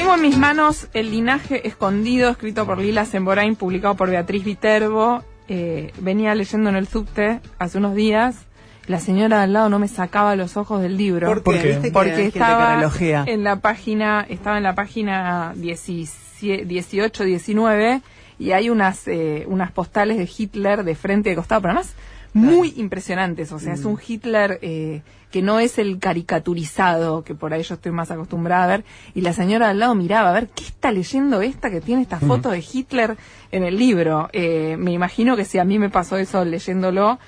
Tengo en mis manos El linaje escondido, escrito por Lila Semborain, publicado por Beatriz Viterbo. Venía leyendo en el subte hace unos días. La señora de al lado no me sacaba los ojos del libro. ¿Por qué? Porque estaba en la página 18, 19, y hay unas postales de Hitler de frente y de costado, pero además muy impresionantes. O sea, es un Hitler que no es el caricaturizado que por ahí yo estoy más acostumbrada a ver. Y la señora de al lado miraba a ver qué está leyendo esta que tiene esta foto de Hitler en el libro. Me imagino que si a mí me pasó eso leyéndolo,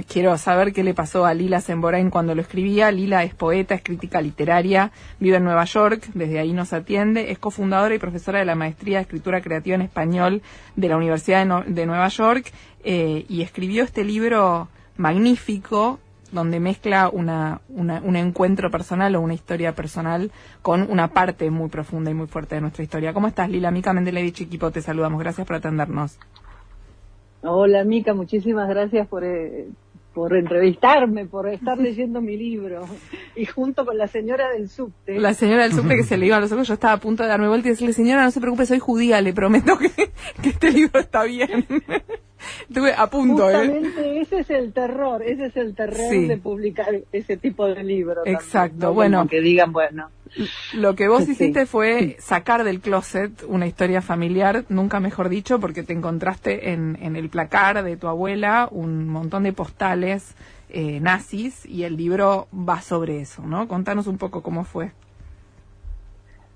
quiero saber qué le pasó a Lila Semborain cuando lo escribía. Lila es poeta, es crítica literaria, vive en Nueva York, desde ahí nos atiende, es cofundadora y profesora de la Maestría de Escritura Creativa en Español de la Universidad de Nueva York, y escribió este libro magnífico donde mezcla un encuentro personal o una historia personal con una parte muy profunda y muy fuerte de nuestra historia. ¿Cómo estás, Lila? Mica Mendelevich Equipo, te saludamos. Gracias por atendernos. Hola, Mica, muchísimas gracias por entrevistarme, por estar leyendo mi libro, y junto con la señora del subte. La señora del subte que se le iban los ojos. Yo estaba a punto de darme vuelta y decirle: señora, no se preocupe, soy judía, le prometo que este libro está bien. Estuve a punto. Justamente ese es el terror sí, de publicar ese tipo de libros. Exacto, también, ¿no? Bueno. Como que digan, bueno. Lo que vos hiciste fue sacar del closet una historia familiar, nunca mejor dicho, porque te encontraste en el placar de tu abuela un montón de postales nazis, y el libro va sobre eso, ¿no? Contanos un poco cómo fue.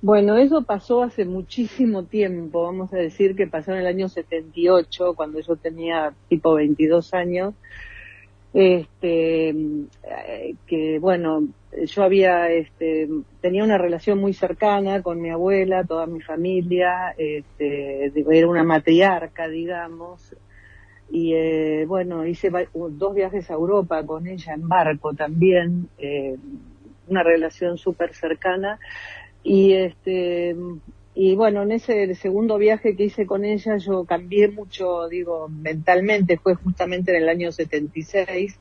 Bueno, eso pasó hace muchísimo tiempo, vamos a decir que pasó en el año 78, cuando yo tenía tipo 22 años, que bueno, yo tenía una relación muy cercana con mi abuela, toda mi familia, era una matriarca, digamos, y bueno, hice 2 viajes a Europa con ella en barco también, una relación súper cercana. Y bueno, en ese segundo viaje que hice con ella yo cambié mucho, digo, mentalmente, fue justamente en el año 76,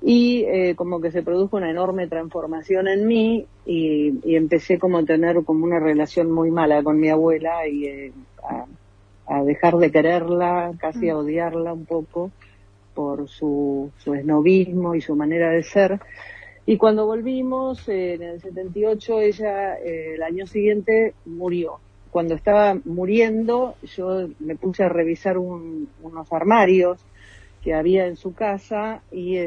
y como que se produjo una enorme transformación en mí, y empecé como a tener como una relación muy mala con mi abuela, y a dejar de quererla, casi a odiarla un poco, por su esnovismo y su manera de ser. Y cuando volvimos, en el 78, ella el año siguiente murió. Cuando estaba muriendo, yo me puse a revisar unos armarios que había en su casa, y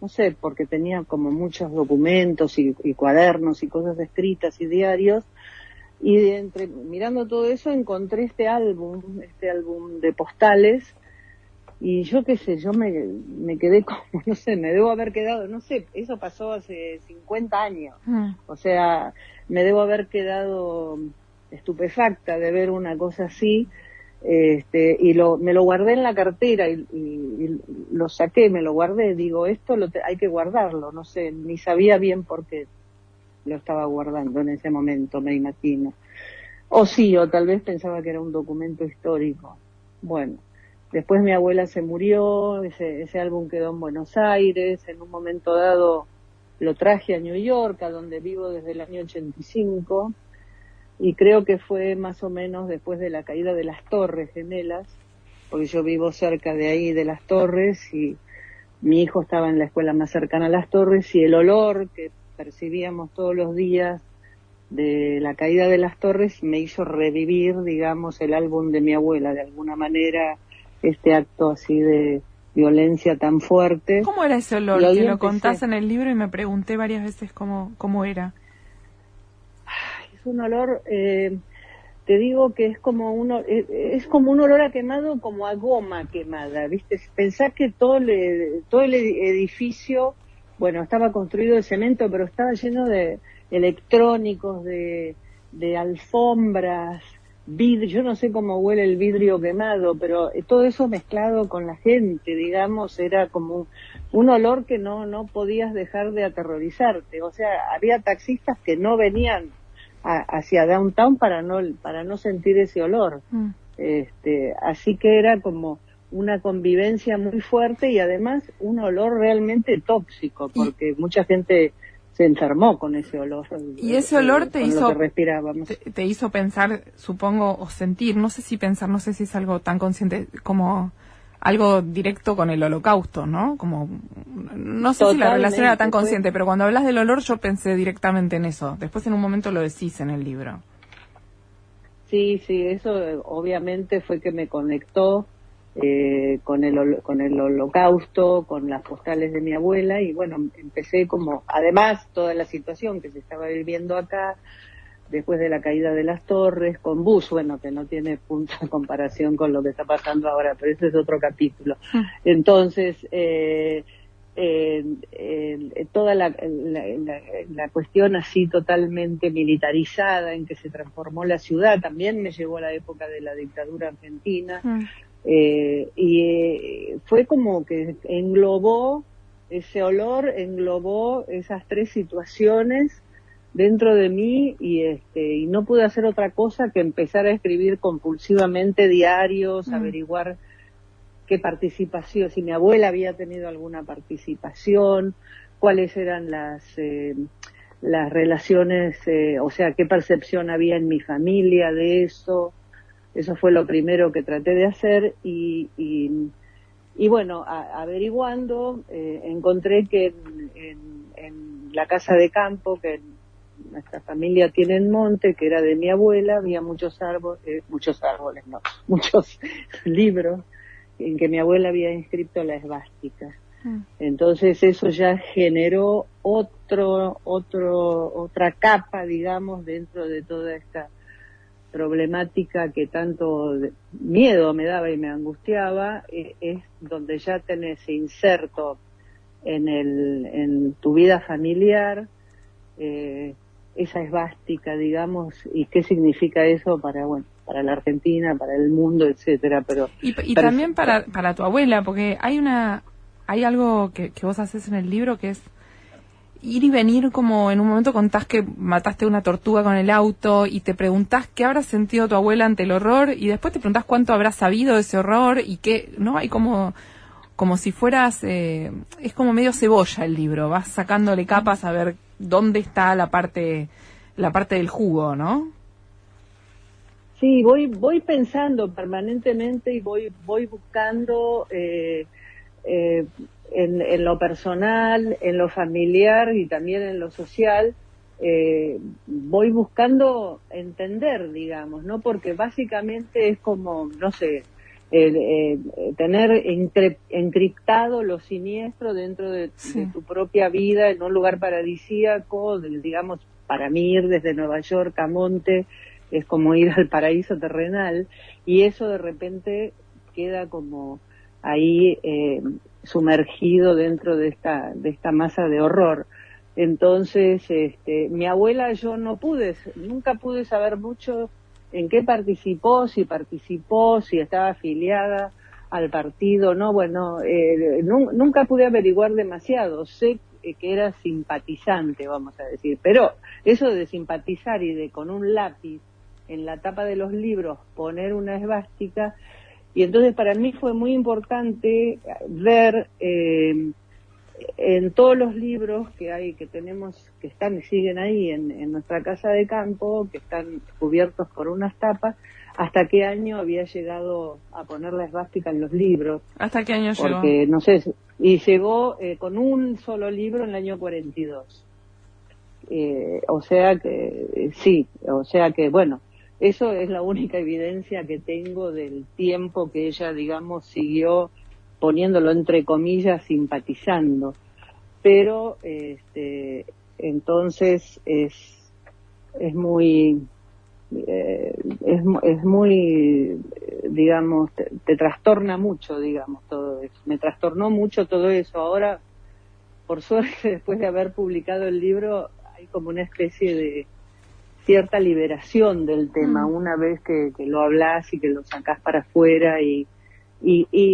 no sé, porque tenía como muchos documentos y cuadernos y cosas escritas y diarios, y mirando todo eso encontré este álbum de postales. Y yo qué sé, yo me quedé como, no sé, me debo haber quedado, no sé, eso pasó hace 50 años. O sea, me debo haber quedado estupefacta de ver una cosa así, y me lo guardé en la cartera, y lo saqué, me lo guardé, digo, esto hay que guardarlo, no sé, ni sabía bien por qué lo estaba guardando en ese momento, me imagino. O sí, o tal vez pensaba que era un documento histórico. Bueno. Después mi abuela se murió, ese álbum quedó en Buenos Aires, en un momento dado lo traje a New York, a donde vivo desde el año 85, y creo que fue más o menos después de la caída de las Torres Gemelas, porque yo vivo cerca de ahí, de las Torres, y mi hijo estaba en la escuela más cercana a las Torres, y el olor que percibíamos todos los días de la caída de las Torres me hizo revivir, digamos, el álbum de mi abuela, de alguna manera, este acto así de violencia tan fuerte. ¿Cómo era ese olor? Que lo contás en el libro y me pregunté varias veces cómo era. Es un olor, te digo que es como un olor a quemado, como a goma quemada, ¿viste? Pensá que todo el edificio, bueno, estaba construido de cemento, pero estaba lleno de electrónicos, de alfombras, vidrio, yo no sé cómo huele el vidrio quemado, pero todo eso mezclado con la gente, digamos, era como un olor que no podías dejar de aterrorizarte. O sea, había taxistas que no venían hacia downtown para no sentir ese olor. Así que era como una convivencia muy fuerte, y además un olor realmente tóxico, porque mucha gente se enfermó con ese olor. Y ese olor te hizo, lo que respirábamos. Te hizo pensar, supongo, o sentir, no sé si pensar, no sé si es algo tan consciente como algo directo con el Holocausto, ¿no? Como, no sé Totalmente, si la relación era tan consciente, pero cuando hablas del olor yo pensé directamente en eso. Después en un momento lo decís en el libro. Sí, eso obviamente fue que me conectó con el Holocausto, con las postales de mi abuela, y bueno, empecé como, además toda la situación que se estaba viviendo acá, después de la caída de las torres, con Bush, bueno, que no tiene punto de comparación con lo que está pasando ahora, pero ese es otro capítulo. Entonces, toda la cuestión así totalmente militarizada en que se transformó la ciudad, también me llevó a la época de la dictadura argentina, fue como que englobó, ese olor englobó esas tres situaciones dentro de mí, y no pude hacer otra cosa que empezar a escribir compulsivamente diarios, averiguar qué participación, si mi abuela había tenido alguna participación, cuáles eran las relaciones, o sea, qué percepción había en mi familia de eso. Eso fue lo primero que traté de hacer, y bueno, averiguando, encontré que en la casa de campo, que nuestra familia tiene en monte, que era de mi abuela, había muchos árboles, no, muchos libros en que mi abuela había inscrito la esvástica. Entonces eso ya generó otra capa, digamos, dentro de toda esta problemática que tanto miedo me daba y me angustiaba, es donde ya tenés inserto en tu vida familiar esa esvástica, digamos, y qué significa eso para la Argentina, para el mundo, etcétera. Pero también para tu abuela, porque hay algo que vos haces en el libro que es ir y venir, como en un momento contás que mataste una tortuga con el auto y te preguntás qué habrá sentido tu abuela ante el horror, y después te preguntás cuánto habrá sabido de ese horror, y que no hay como si fueras, es como medio cebolla el libro, vas sacándole capas a ver dónde está la parte del jugo, ¿no? Sí, voy pensando permanentemente y voy buscando en lo personal, en lo familiar y también en lo social, voy buscando entender, digamos, ¿no? Porque básicamente es como, no sé, tener encriptado lo siniestro dentro de tu propia vida en un lugar paradisíaco, digamos, para mí ir desde Nueva York a Monte es como ir al paraíso terrenal, y eso de repente queda como ahí sumergido dentro de esta masa de horror. Entonces, mi abuela, yo nunca pude saber mucho en qué participó, si estaba afiliada al partido, no, bueno, nunca pude averiguar demasiado. Sé que era simpatizante, vamos a decir, pero eso de simpatizar y de con un lápiz en la tapa de los libros poner una esvástica, y entonces para mí fue muy importante ver en todos los libros que tenemos, que están y siguen ahí en nuestra casa de campo, que están cubiertos por unas tapas, hasta qué año había llegado a poner la esvástica en los libros. ¿Hasta qué año llegó? Porque, no sé, y llegó con un solo libro en el año 42. O sea que, bueno, eso es la única evidencia que tengo del tiempo que ella, digamos, siguió, poniéndolo entre comillas, simpatizando. Pero entonces es muy digamos, te trastorna mucho, digamos, todo eso. Me trastornó mucho todo eso. Ahora, por suerte, después de haber publicado el libro, hay como una especie de cierta liberación del tema, una vez que lo hablas y que lo sacás para afuera, y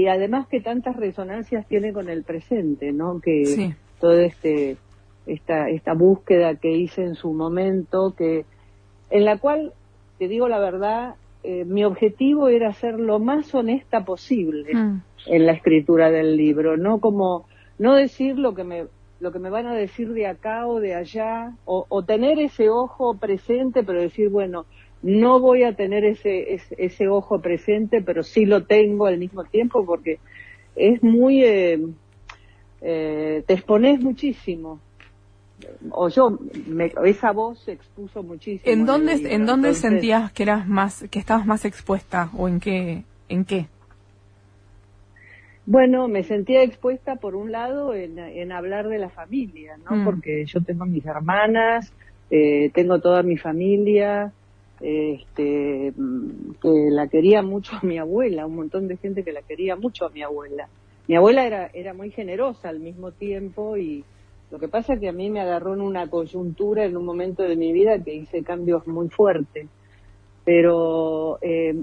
además que tantas resonancias tiene con el presente, ¿no? Que todo esta búsqueda que hice en su momento, en la cual, te digo la verdad, mi objetivo era ser lo más honesta posible en la escritura del libro, no decir lo que lo que me van a decir de acá o de allá, o tener ese ojo presente, pero decir, bueno, no voy a tener ese ojo presente, pero sí lo tengo al mismo tiempo, porque es muy, te expones muchísimo. Esa voz se expuso muchísimo. ¿En dónde sentías que que estabas más expuesta, o en qué? Bueno, me sentía expuesta por un lado en hablar de la familia, ¿no? Porque yo tengo mis hermanas, tengo toda mi familia, que la quería mucho a mi abuela, un montón de gente que la quería mucho a mi abuela. Mi abuela era muy generosa al mismo tiempo, y lo que pasa es que a mí me agarró en una coyuntura, en un momento de mi vida que hice cambios muy fuertes. Pero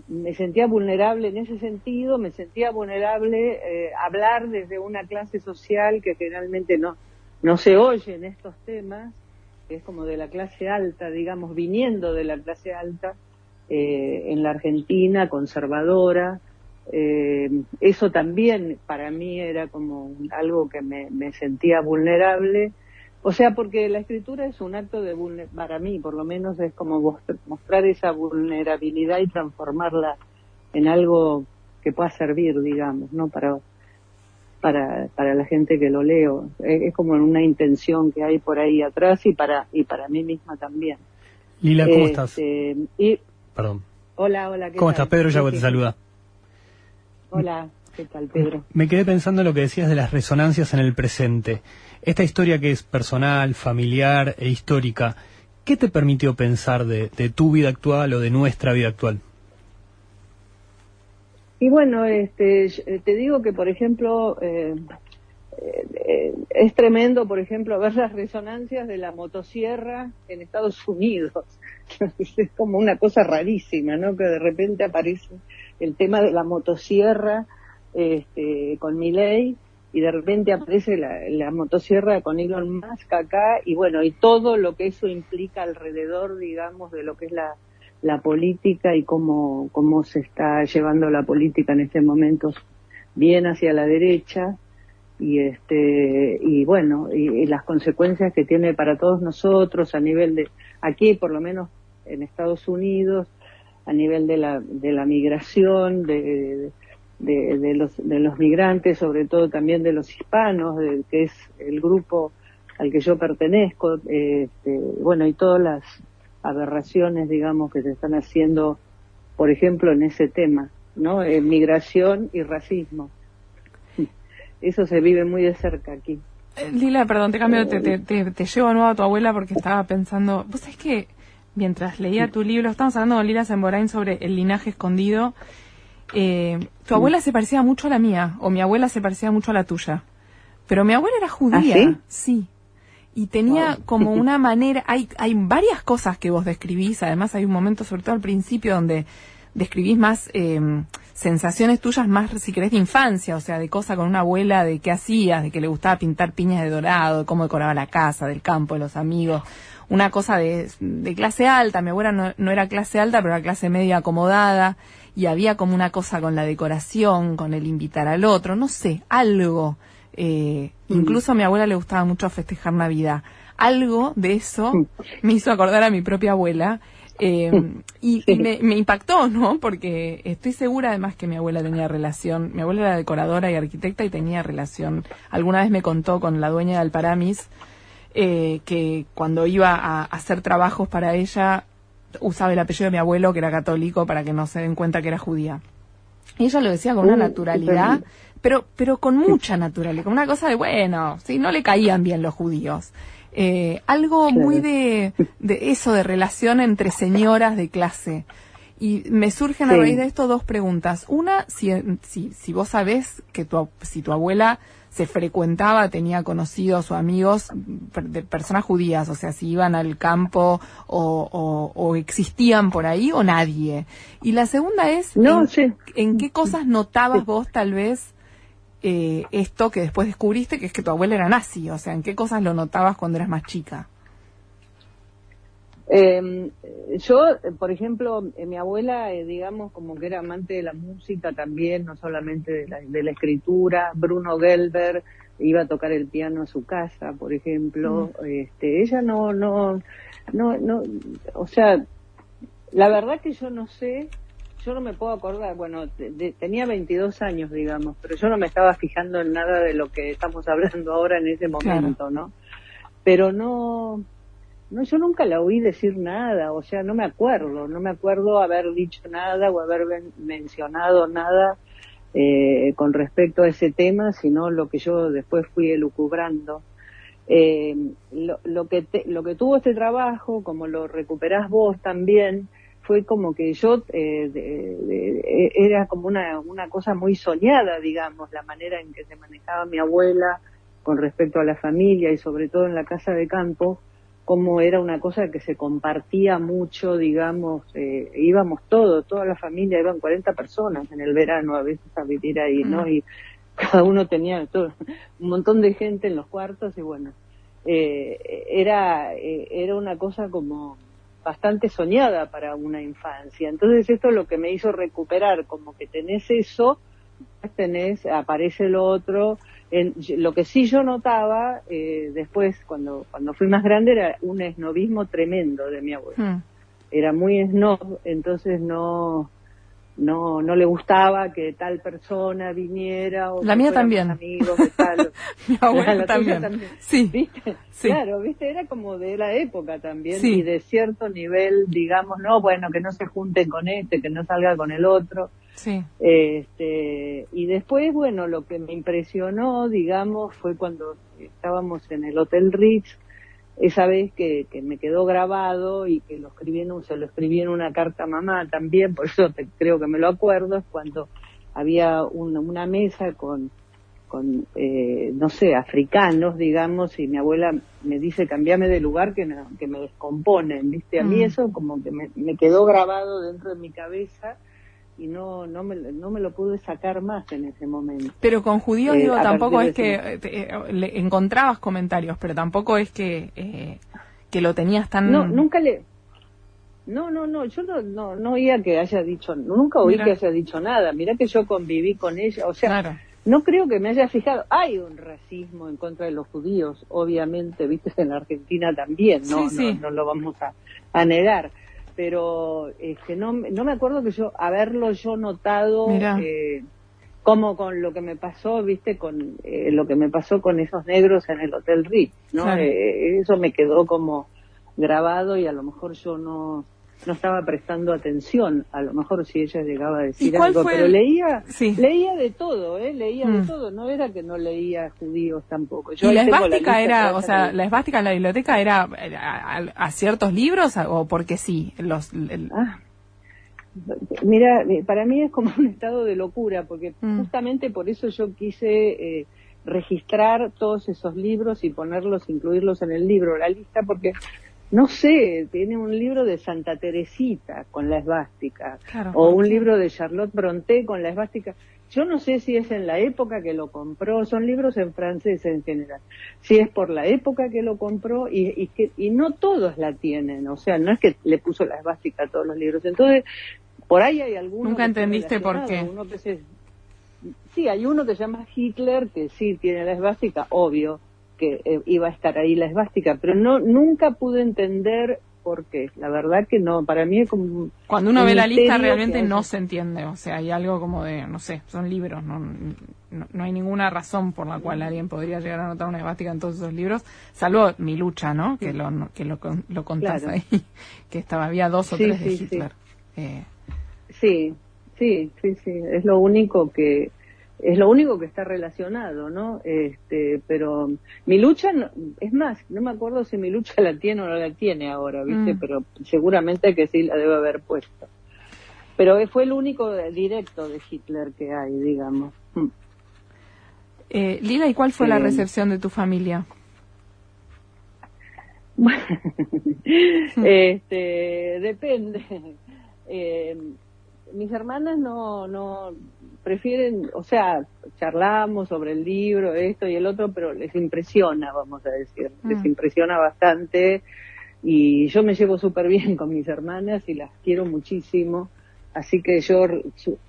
me sentía vulnerable en ese sentido, me sentía vulnerable hablar desde una clase social que generalmente no se oye en estos temas, que es como de la clase alta, digamos, viniendo de la clase alta, en la Argentina, conservadora. Eso también para mí era como algo que me sentía vulnerable. O sea, porque la escritura es un acto para mí, por lo menos, es como mostrar esa vulnerabilidad y transformarla en algo que pueda servir, digamos, ¿no? Para la gente que lo leo. Es como una intención que hay por ahí atrás, y para mí misma también. Lila, ¿cómo estás? Perdón. Hola, ¿qué ¿Cómo tal? estás? Pedro Yago te saluda. Hola, ¿qué tal, Pedro? Me quedé pensando en lo que decías de las resonancias en el presente. Esta historia que es personal, familiar e histórica, ¿qué te permitió pensar de tu vida actual o de nuestra vida actual? Y bueno, te digo que, por ejemplo, es tremendo, por ejemplo, ver las resonancias de la motosierra en Estados Unidos. Es como una cosa rarísima, ¿no? Que de repente aparece el tema de la motosierra con Milei, y de repente aparece la motosierra con Elon Musk acá, y bueno, y todo lo que eso implica alrededor, digamos, de lo que es la política, y cómo se está llevando la política en este momento bien hacia la derecha, y bueno, y las consecuencias que tiene para todos nosotros a nivel de, aquí por lo menos en Estados Unidos, a nivel de la migración, de los migrantes, sobre todo también de los hispanos, que es el grupo al que yo pertenezco, bueno, y todas las aberraciones, digamos, que se están haciendo, por ejemplo, en ese tema, ¿no? Migración y racismo. Eso se vive muy de cerca aquí. Lila, perdón, te cambio, te llevo a nuevo a tu abuela, porque estaba pensando, vos sabés que mientras leía tu libro, estamos hablando con Lila Semborain sobre el linaje escondido. Tu abuela se parecía mucho a la mía, o mi abuela se parecía mucho a la tuya, pero mi abuela era judía. ¿Ah, sí, y tenía como una manera, hay varias cosas que vos describís, además hay un momento, sobre todo al principio, donde describís más sensaciones tuyas, más, si querés, de infancia, o sea, de cosas con una abuela, de qué hacías, de que le gustaba pintar piñas de dorado, de cómo decoraba la casa, del campo, de los amigos, una cosa de clase alta. Mi abuela no era clase alta, pero era clase media acomodada, y había como una cosa con la decoración, con el invitar al otro, no sé, algo. Incluso a mi abuela le gustaba mucho festejar Navidad. Algo de eso me hizo acordar a mi propia abuela, y me impactó, ¿no? Porque estoy segura además que mi abuela tenía relación. Mi abuela era decoradora y arquitecta y tenía relación. Alguna vez me contó con la dueña de Alparamis, que cuando iba a hacer trabajos para ella usaba el apellido de mi abuelo, que era católico, para que no se den cuenta que era judía. Y ella lo decía con una naturalidad, pero con mucha naturalidad, con una cosa de, bueno, sí, no le caían bien los judíos. Algo muy de eso, de relación entre señoras de clase. Y me surgen a raíz de esto dos preguntas. Una, si vos sabés que si tu abuela se frecuentaba, tenía conocidos o amigos de personas judías, o sea, si iban al campo o existían por ahí, o nadie. Y la segunda es, ¿en qué cosas notabas vos tal vez esto que después descubriste, que es que tu abuela era nazi? O sea, ¿en qué cosas lo notabas cuando eras más chica? Yo, por ejemplo, mi abuela, digamos, como que era amante de la música también, no solamente de la escritura. Bruno Gelber, iba a tocar el piano a su casa, por ejemplo. Ella no, o sea, la verdad que yo no sé, yo no me puedo acordar, bueno, tenía 22 años, digamos, pero yo no me estaba fijando en nada de lo que estamos hablando ahora en ese momento, claro. ¿No? Pero no, yo nunca la oí decir nada, o sea, no me acuerdo haber dicho nada o haber mencionado nada con respecto a ese tema, sino lo que yo después fui elucubrando. Lo que tuvo este trabajo, como lo recuperás vos también, fue como que yo era como una cosa muy soñada, digamos, la manera en que se manejaba mi abuela con respecto a la familia y sobre todo en la casa de campo, como era una cosa que se compartía mucho, digamos, íbamos toda la familia, iban 40 personas en el verano a veces a vivir ahí, ¿no? Y cada uno tenía un montón de gente en los cuartos y bueno, era una cosa como bastante soñada para una infancia. Entonces esto es lo que me hizo recuperar, como que tenés eso, aparece lo otro. Lo que sí yo notaba después, cuando fui más grande, era un esnobismo tremendo de mi abuela. Era muy snob, entonces no le gustaba que tal persona viniera o la mía también amigos de tal. Mi abuela también. Sí. ¿Viste? Sí. Claro, viste, era como de la época también, sí. Y de cierto nivel, digamos, no, bueno, que no se junten con que no salga con el otro. Sí. Y después, bueno, lo que me impresionó, digamos, fue cuando estábamos en el Hotel Ritz, esa vez que me quedó grabado y que se lo escribí en una carta a mamá también, por eso creo que me lo acuerdo, es cuando había una mesa con no sé, africanos, digamos, y mi abuela me dice, cambiame de lugar que me descomponen, ¿viste? A mí eso como que me quedó grabado dentro de mi cabeza y no me lo pude sacar más en ese momento. Pero con judíos, digo, tampoco es que le encontrabas comentarios, pero tampoco es que lo tenías tan... No, nunca le... No, yo no oía que haya dicho, nunca oí que haya dicho nada. Mirá que yo conviví con ella, o sea, claro. No creo que me haya fijado. Hay un racismo en contra de los judíos, obviamente, viste, en la Argentina también, ¿no? Sí. No lo vamos a negar. Pero no me acuerdo que haberlo yo notado como con lo que me pasó, viste, con lo que me pasó con esos negros en el Hotel Ritz, ¿no? Claro. Eso me quedó como grabado y a lo mejor yo no estaba prestando atención, a lo mejor si ella llegaba a decir algo, pero leía de todo, leía de todo, no era que no leía judíos tampoco. ¿Y la esvástica era, o sea, la esvástica en la biblioteca era a ciertos libros o porque sí? Mira, para mí es como un estado de locura, porque justamente por eso yo quise registrar todos esos libros y incluirlos en el libro, la lista, porque... No sé, tiene un libro de Santa Teresita con la esvástica, claro, o un libro de Charlotte Brontë con la esvástica. Yo no sé si es en la época que lo compró, son libros en francés en general, si es por la época que lo compró y no todos la tienen, o sea, no es que le puso la esvástica a todos los libros. Entonces, por ahí hay algunos... ¿Nunca entendiste por qué? Sí, hay uno que se llama Hitler, que sí tiene la esvástica, obvio, que iba a estar ahí la esvástica, pero nunca pude entender por qué. La verdad que no, para mí es como... Cuando uno ve la lista realmente no se entiende, o sea, hay algo como de, no sé, son libros, no hay ninguna razón por la cual alguien podría llegar a notar una esvástica en todos esos libros, salvo Mi lucha, ¿no? Que lo contás, claro. Ahí, que había 2 o 3 de Hitler. Sí, es lo único que está relacionado, ¿no? Pero Mi lucha, es más, no me acuerdo si Mi lucha la tiene o no la tiene ahora, ¿viste? Pero seguramente que sí la debe haber puesto. Pero fue el único directo de Hitler que hay, digamos. Lila, ¿y cuál fue la recepción de tu familia? Bueno, depende. Mis hermanas no prefieren, o sea, charlamos sobre el libro, esto y el otro, pero les impresiona, vamos a decir, les impresiona bastante, y yo me llevo súper bien con mis hermanas y las quiero muchísimo, así que yo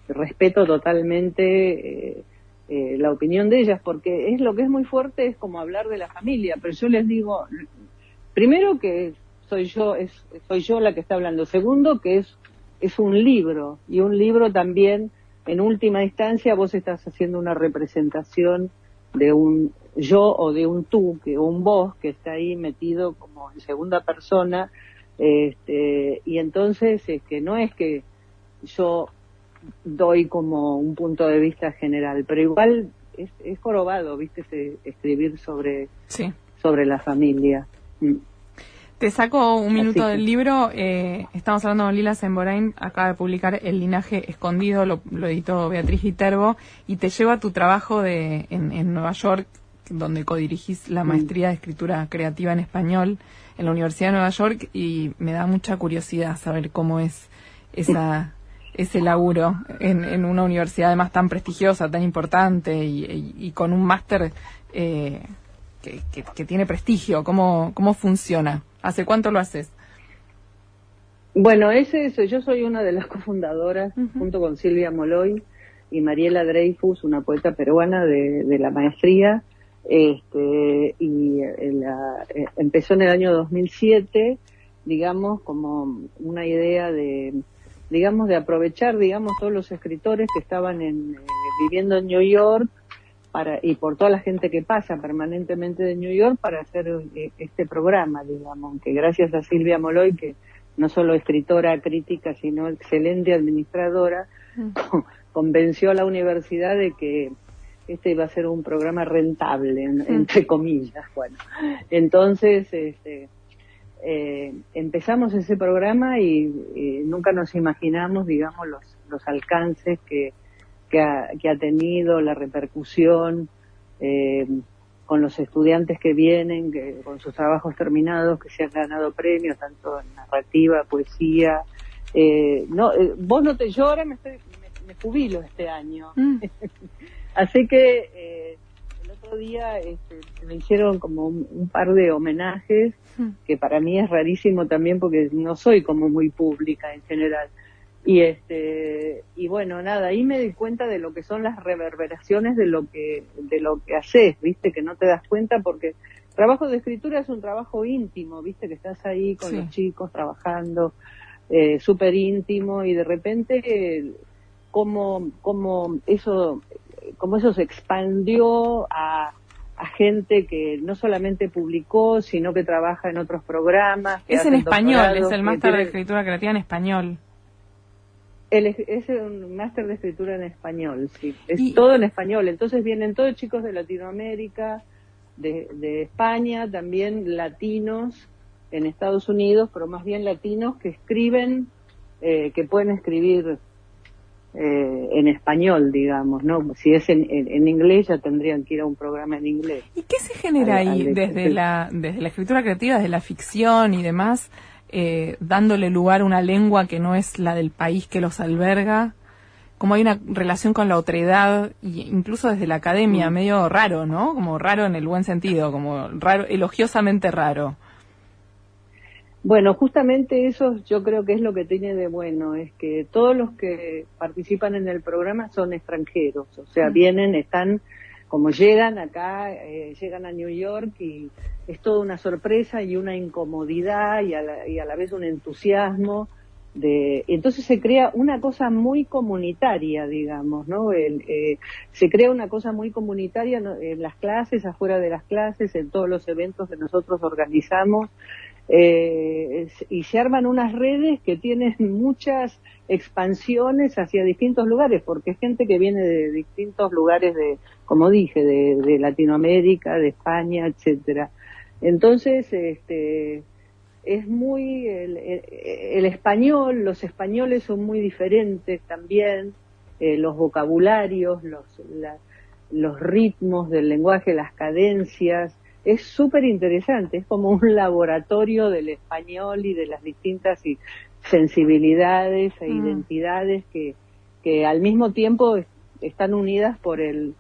respeto totalmente la opinión de ellas, porque es lo que es muy fuerte, es como hablar de la familia, pero yo les digo, primero que soy yo la que está hablando, segundo que es un libro, y un libro también, en última instancia, vos estás haciendo una representación de un yo o de un tú, un vos que está ahí metido como en segunda persona, y entonces es que no es que yo doy como un punto de vista general, pero igual es jorobado, viste, escribir sobre la familia. Te saco un minuto Así del que... libro. Estamos hablando con Lila Semborain, acaba de publicar El linaje escondido, lo editó Beatriz Viterbo, y te lleva a tu trabajo en Nueva York, donde codirigís la maestría de escritura creativa en español en la Universidad de Nueva York, y me da mucha curiosidad saber cómo es ese laburo en una universidad además tan prestigiosa, tan importante, y con un máster que tiene prestigio. ¿Cómo funciona? ¿Hace cuánto lo haces? Bueno, yo soy una de las cofundadoras, junto con Silvia Moloy y Mariela Dreyfus, una poeta peruana de la maestría, empezó en el año 2007, digamos, como una idea de aprovechar, todos los escritores que estaban viviendo en New York, y por toda la gente que pasa permanentemente de New York, para hacer este programa, que gracias a Silvia Moloy, que no solo escritora, crítica, sino excelente administradora, convenció a la universidad de que este iba a ser un programa rentable, entre comillas. Bueno, entonces empezamos ese programa y nunca nos imaginamos, los alcances que ha tenido, la repercusión con los estudiantes que vienen, con sus trabajos terminados, que se han ganado premios, tanto en narrativa, poesía. Vos no te lloras, me jubilo este año. Así que el otro día me hicieron como un par de homenajes, que para mí es rarísimo también, porque no soy como muy pública en general. Y bueno, nada, ahí me di cuenta de lo que son las reverberaciones de lo que haces, viste, que no te das cuenta, porque trabajo de escritura es un trabajo íntimo, viste, que estás ahí con los chicos trabajando, súper íntimo, y de repente como eso se expandió a gente que no solamente publicó, sino que trabaja en otros programas. Es en español, es el máster de escritura creativa en español. Es un máster de escritura en español, sí. Es todo en español. Entonces vienen todos chicos de Latinoamérica, de España, también latinos en Estados Unidos, pero más bien latinos que escriben, que pueden escribir en español, digamos, ¿no? Si es en inglés, ya tendrían que ir a un programa en inglés. ¿Y qué se genera ahí desde la escritura creativa, desde la ficción y demás, dándole lugar a una lengua que no es la del país que los alberga? Como hay una relación con la otredad, y incluso desde la academia, medio raro, ¿no? Como raro en el buen sentido, como raro, elogiosamente raro. Bueno, justamente eso yo creo que es lo que tiene de bueno, es que todos los que participan en el programa son extranjeros, o sea, están, como llegan acá, llegan a New York, y es toda una sorpresa y una incomodidad y a la vez un entusiasmo. Entonces se crea una cosa muy comunitaria, digamos, ¿no? Se crea una cosa muy comunitaria, ¿no? En las clases, afuera de las clases, en todos los eventos que nosotros organizamos. Y se arman unas redes que tienen muchas expansiones hacia distintos lugares, porque es gente que viene de distintos lugares, como dije, de Latinoamérica, de España, etcétera. Entonces, es muy el español, los españoles son muy diferentes también, los vocabularios, los ritmos del lenguaje, las cadencias. Es súper interesante, es como un laboratorio del español y de las distintas sensibilidades e identidades que al mismo tiempo están unidas por el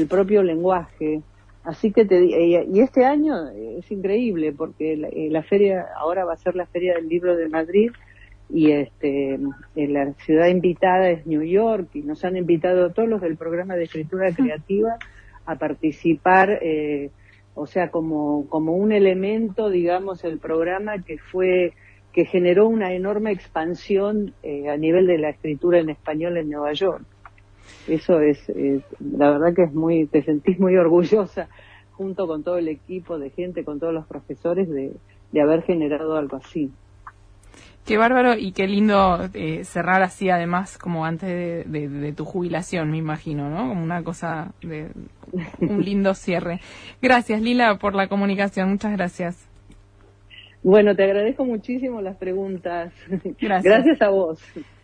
propio lenguaje. Así que y este año es increíble, porque la feria, ahora va a ser la Feria del Libro de Madrid, la ciudad invitada es New York, y nos han invitado a todos los del programa de escritura creativa a participar, o sea, como un elemento, digamos, el programa que generó una enorme expansión a nivel de la escritura en español en Nueva York. Eso es, la verdad que te sentís muy orgullosa, junto con todo el equipo de gente, con todos los profesores, de haber generado algo así. Qué bárbaro y qué lindo cerrar así, además, como antes de tu jubilación, me imagino, ¿no? Como una cosa de un lindo cierre. Gracias, Lila, por la comunicación. Muchas gracias. Bueno, te agradezco muchísimo las preguntas. Gracias. Gracias a vos.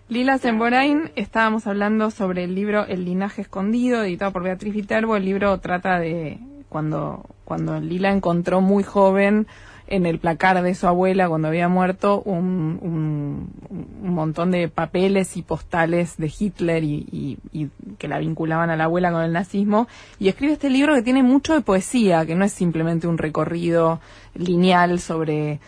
Lila Semborain, estábamos hablando sobre el libro El linaje escondido, editado por Beatriz Viterbo. El libro trata de cuando Lila encontró muy joven en el placar de su abuela, cuando había muerto, un montón de papeles y postales de Hitler y que la vinculaban a la abuela con el nazismo, y escribe este libro que tiene mucho de poesía, que no es simplemente un recorrido lineal sobre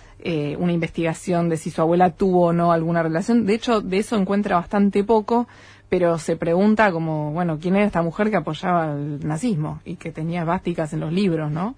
una investigación de si su abuela tuvo o no alguna relación. De hecho, de eso encuentra bastante poco, pero se pregunta como, bueno, ¿quién era esta mujer que apoyaba el nazismo y que tenía esvásticas en los libros, ¿no?